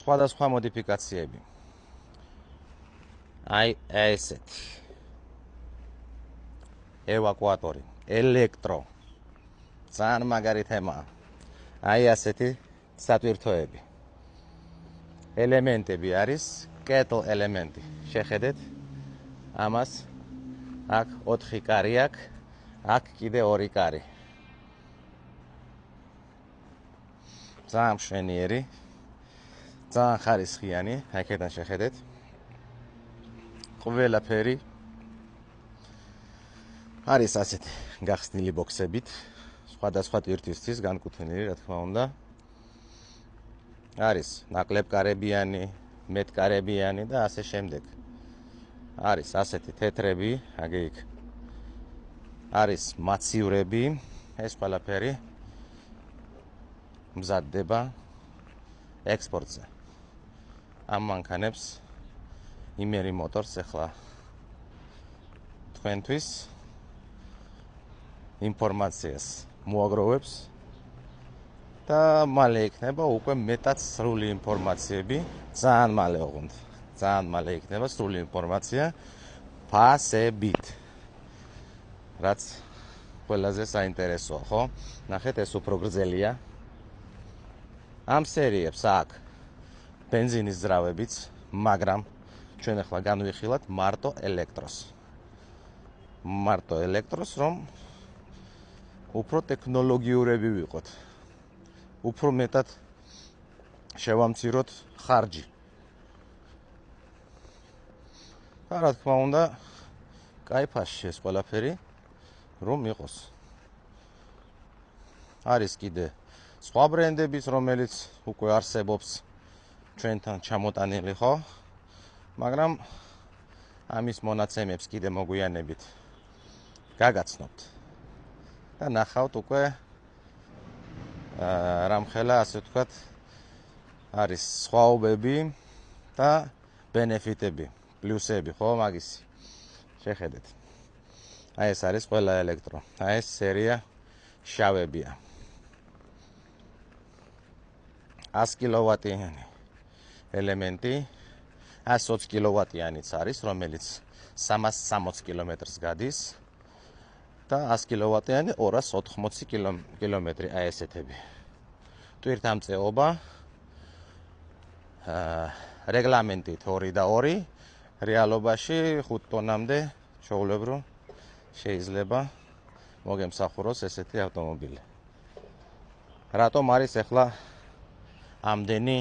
სხვადასხვა მოდიფიკაციები. აი ესეთი ევაკუატორი, ელექტრო. ძალიან მაგარი თემაა. აი ასეთი სატვირთოები. ელემენტები არის კეტლ ელემენტი. შეხედეთ. ამას აქ 4 კარი აქვს, აქ კიდე 2 კარი. ძალიან მშვენიერი, ძალიან ხარისხიანი, აქედან შეხედეთ. ყველაფერი არის ასეთი გახსნილი ბოქსებით, სხვადასხვა ტვირთისთვის განკუთვნილი, რა თქმა უნდა. არის ნაკლებკარებიანი, მეტკარებიანი და ასე შემდეგ. არის ასეთი თეთრები, აგეიქ. არის მაცივრები, ეს ყველაფერი მზადდება ექსპორტზე. ამ მანქანებს იმერი მოტორს ახლა თქვენთვის ინფორმაციას მოაგროვებს და მალე იქნება უკვე მეტად სრული ინფორმაციები, ძალიან მალე ოღონდ. ძალიან მალე იქნება სრული ინფორმაცია ფასებით. რაც ყველაზე საინტერესოა, ხო? ნახეთ, ეს უფრო გრძელია. ამ სერიებს აქვს ბენზინის ძრავებიც, მაგრამ ჩვენ ახლა განვიხილავთ მარტო ელექტროს. მარტო ელექტროს, რომ უფრო ტექნოლოგიურები ვიყოთ. უფრო მეტად შევამციროთ ხარჯი. და რა თქმა უნდა, კაი ფასში ეს ყველაფერი რომ იყოს. არის კიდე სხვა ბრენდების, რომელიც უკვე არსებობს ჩვენთან ჩამოტანილი, ხო? მაგრამ ამის მონაცემებს კიდე მოგვიანებით გაგაცნობთ. და ნახავთ უკვე რამხელა, ასე ვთქვათ, არის სხვაობები და ბენეფიტები, პლუსები, ხო, მაგისი. შეხედეთ. აი ეს არის ყველა ელექტრო. აი ეს სერია შავებია. 100 კილოვატიანი ელემენტი, 120 კილოვატიანიც არის, რომელიც 360 კილომეტრს გადის და 100 კილოვატიანი 280 კილომეტრი, აი ესეთები. ტვირთამწეობა რეგლამენტით 2 და 2, რეალობაში 5 ტონამდე ჩვეულებრივ შეიძლება მოგემსახუროს ესეთი ავტომობილი. რატომ არის ახლა ამდენი